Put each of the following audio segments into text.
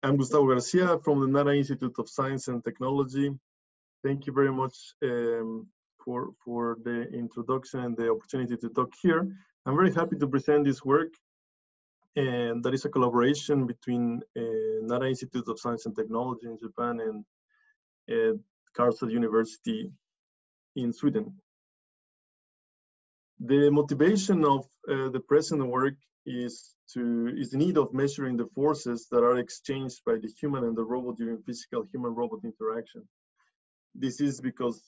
I'm Gustavo Garcia from the Nara Institute of Science and Technology. Thank you very much for the introduction and the opportunity to talk here. I'm very happy to present this work, and that is a collaboration between Nara Institute of Science and Technology in Japan and Karlstad University in Sweden. The motivation of the present work is the need of measuring the forces that are exchanged by the human and the robot during physical human-robot interaction. This is because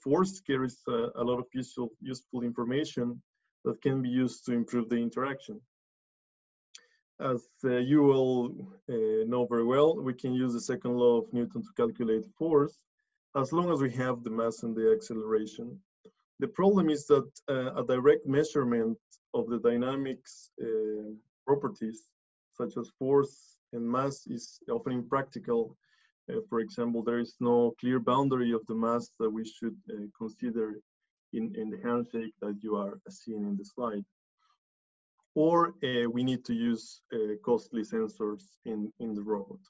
force carries a lot of useful information that can be used to improve the interaction. As you all know very well, we can use the second law of Newton to calculate force as long as we have the mass and the acceleration. The problem is that a direct measurement of the dynamics properties, such as force and mass, is often impractical. For example, there is no clear boundary of the mass that we should consider in the handshake that you are seeing in the slide. Or we need to use costly sensors in the robot.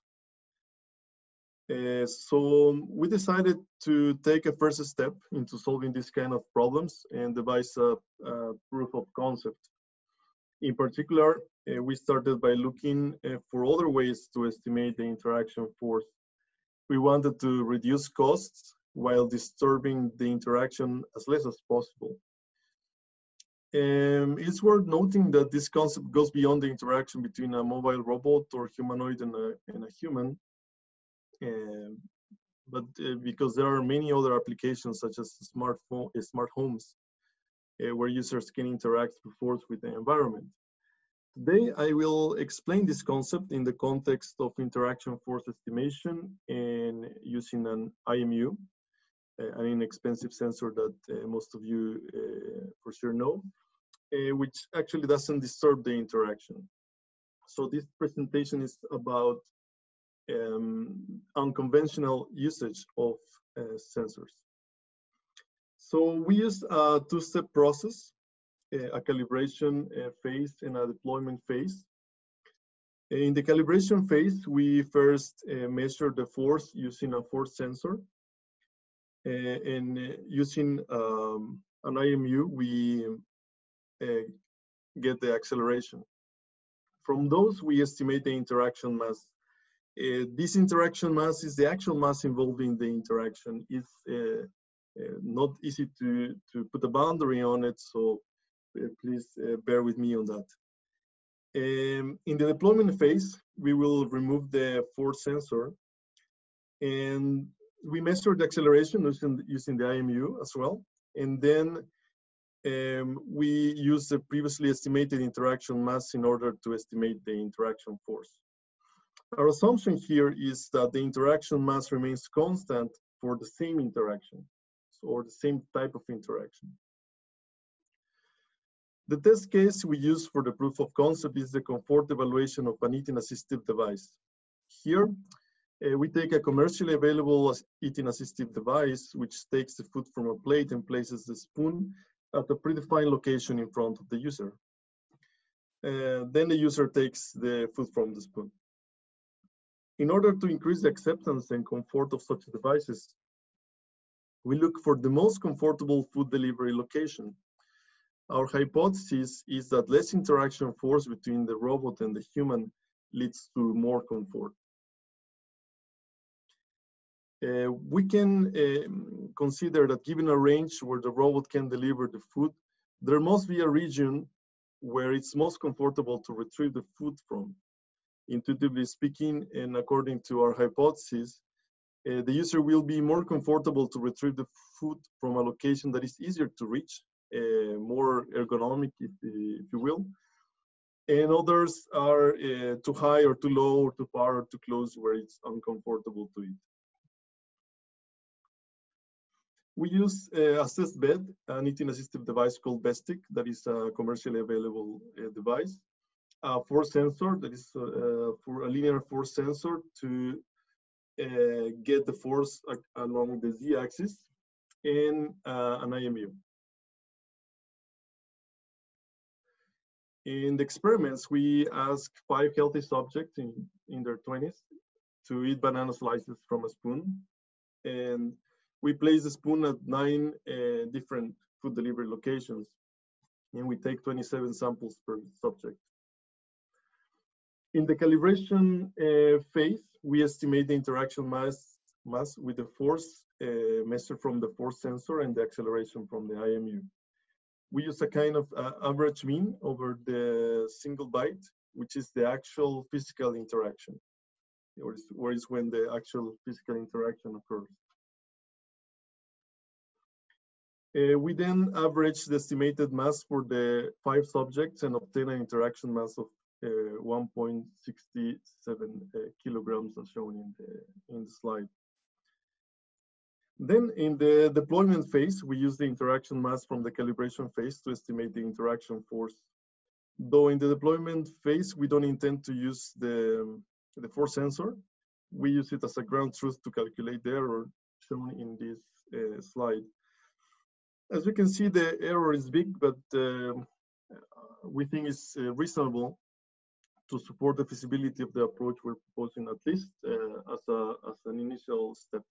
So we decided to take a first step into solving this kind of problems and devise a proof of concept. In particular, we started by looking for other ways to estimate the interaction force. We wanted to reduce costs while disturbing the interaction as less as possible. It's worth noting that this concept goes beyond the interaction between a mobile robot or humanoid and a human. But because there are many other applications such as smart homes where users can interact through force with the environment. Today, I will explain this concept in the context of interaction force estimation and using an IMU, an inexpensive sensor that most of you for sure know, which actually doesn't disturb the interaction. So this presentation is about unconventional usage of sensors. So we use a two-step process, a calibration phase and a deployment phase. In the calibration phase, we first measure the force using a force sensor. And using an IMU, we get the acceleration. From those, we estimate the interaction mass. This interaction mass is the actual mass involved in the interaction. It's not easy to put a boundary on it, so please bear with me on that. In the deployment phase, we will remove the force sensor, and we measure the acceleration using the IMU as well. And then we use the previously estimated interaction mass in order to estimate the interaction force. Our assumption here is that the interaction mass remains constant for the same interaction, or the same type of interaction. The test case we use for the proof of concept is the comfort evaluation of an eating-assistive device. Here, we take a commercially available eating assistive device which takes the food from a plate and places the spoon at a predefined location in front of the user. Then the user takes the food from the spoon. In order to increase the acceptance and comfort of such devices, we look for the most comfortable food delivery location. Our hypothesis is that less interaction force between the robot and the human leads to more comfort. We can consider that given a range where the robot can deliver the food, there must be a region where it's most comfortable to retrieve the food from. Intuitively speaking, and according to our hypothesis, the user will be more comfortable to retrieve the food from a location that is easier to reach, more ergonomic, if you will. And others are too high or too low or too far or too close where it's uncomfortable to eat. We use a test bed, an eating assistive device called Bestic, that is a commercially available device. A force sensor, that is for a linear force sensor to get the force along the z-axis, and an IMU. In the experiments, we ask 5 healthy subjects in their 20s to eat banana slices from a spoon. And we place the spoon at 9 different food delivery locations. And we take 27 samples per subject. In the calibration phase, we estimate the interaction mass with the force measured from the force sensor and the acceleration from the IMU. We use a kind of average mean over the single bite, which is the actual physical interaction, or is when the actual physical interaction occurs. We then average the estimated mass for the 5 subjects and obtain an interaction mass of 1.67 kilograms as shown in the slide. Then in the deployment phase, we use the interaction mass from the calibration phase to estimate the interaction force. Though in the deployment phase, we don't intend to use the force sensor. We use it as a ground truth to calculate the error shown in this slide. As you can see, the error is big, but we think it's reasonable to support the feasibility of the approach we're proposing, at least as an initial step.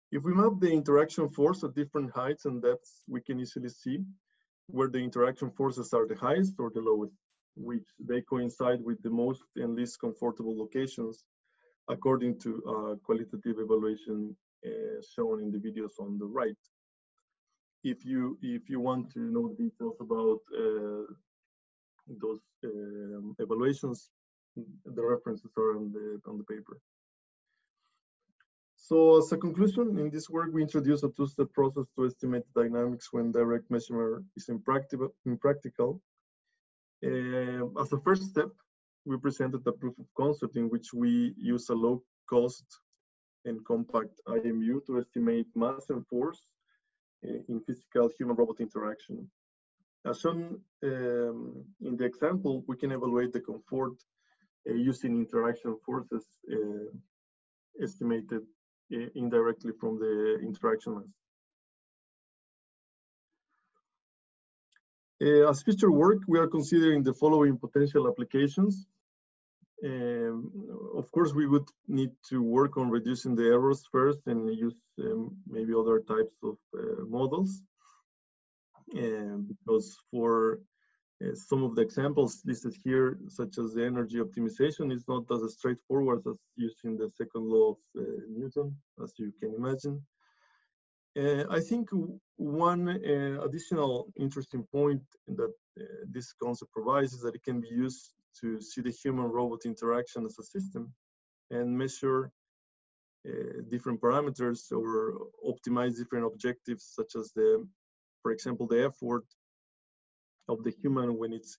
If we map the interaction force at different heights and depths, we can easily see where the interaction forces are the highest or the lowest, which they coincide with the most and least comfortable locations according to qualitative evaluation shown in the videos on the right. If you want to know details about those evaluations, the references are on the paper. So as a conclusion, in this work, we introduce a 2-step process to estimate the dynamics when direct measurement is impractical. As a first step, we presented a proof of concept in which we use a low-cost and compact IMU to estimate mass and force in physical human-robot interaction. As shown in the example, we can evaluate the comfort using interaction forces estimated indirectly from the interaction mass. As future work, we are considering the following potential applications. Of course, we would need to work on reducing the errors first and use maybe other types of models. Because for some of the examples listed here, such as the energy optimization, is not as straightforward as using the second law of Newton, as you can imagine. I think one additional interesting point that this concept provides is that it can be used to see the human-robot interaction as a system and measure different parameters or optimize different objectives, such as for example, the effort of the human when he's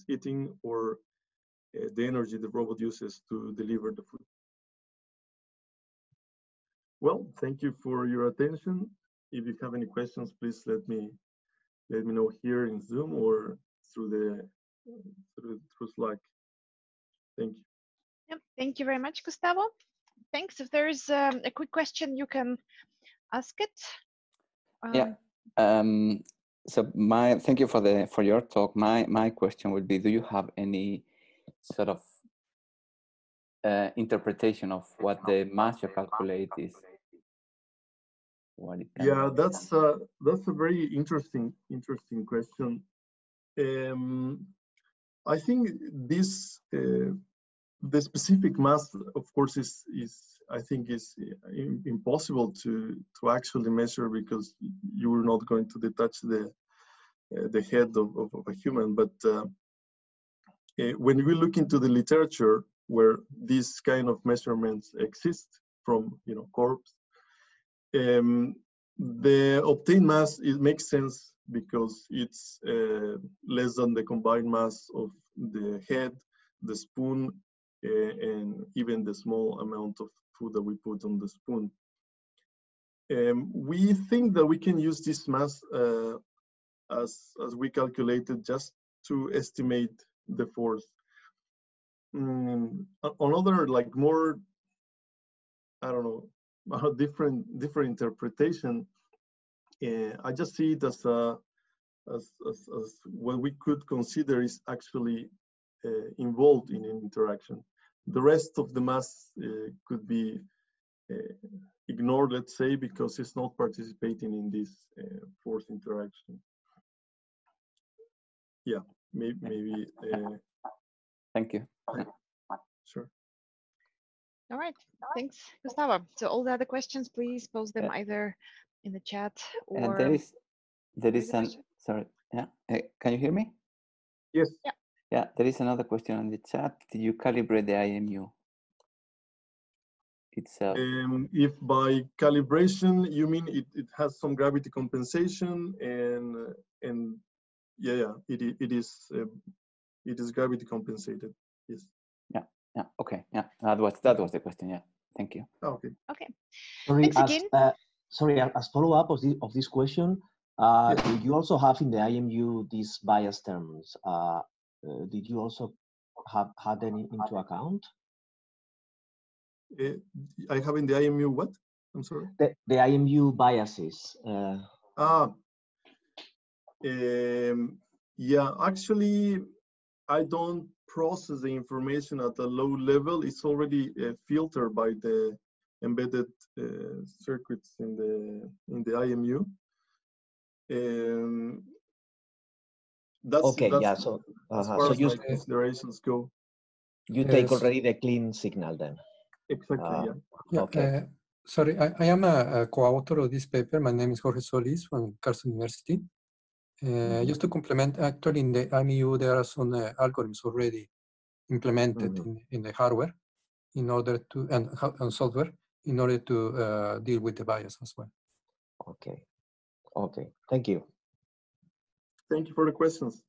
eating, or the energy the robot uses to deliver the food. Well, thank you for your attention. If you have any questions, please let me know here in Zoom or through Slack. Thank you. Yep, thank you very much, Gustavo. Thanks. If there is a quick question, you can ask it. Yeah. So thank you for your talk. My question would be: do you have any sort of interpretation of what the mass you calculate is? Yeah, that's a very interesting question. I think the specific mass, of course, is impossible to actually measure, because you are not going to detach the head of a human. But when we look into the literature where these kind of measurements exist from corpse, the obtained mass, it makes sense because it's less than the combined mass of the head, the spoon, and even the small amount of food that we put on the spoon. We think that we can use this mass as we calculated, just to estimate the force. Another, like, more, I don't know, a different interpretation, I just see it as as what we could consider is actually involved in an interaction. The rest of the mass could be ignored, let's say, because it's not participating in this force interaction. Yeah, maybe. Thank you. Sure. All right, thanks, Gustavo. So all the other questions, please post them either in the chat or. There is an, sorry, yeah, can you hear me? Yes. Yeah. Yeah, there is another question on the chat. Did you calibrate the IMU itself? If by calibration you mean it has some gravity compensation, and yeah, it is gravity compensated. Yes. Yeah. Okay. Yeah, that was the question. Yeah. Thank you. Okay. Okay. Sorry, Thanks again. As follow up of this question, Yes. do you also have in the IMU these bias terms? Did you also had any into account? I have in the IMU what? I'm sorry. The IMU biases. Yeah, actually, I don't process the information at a low level. It's already filtered by the embedded circuits in the IMU. That's okay. that's Yeah. So as far so as my considerations go. You take already the clean signal then. Exactly. Yeah. Okay. Sorry, I am a co-author of this paper. My name is Jorge Solis from Karlstad University. Just to complement, actually in the IMU there are some algorithms already implemented in the hardware in order to and software in order to deal with the bias as well. Okay. Okay. Thank you. Thank you for the questions.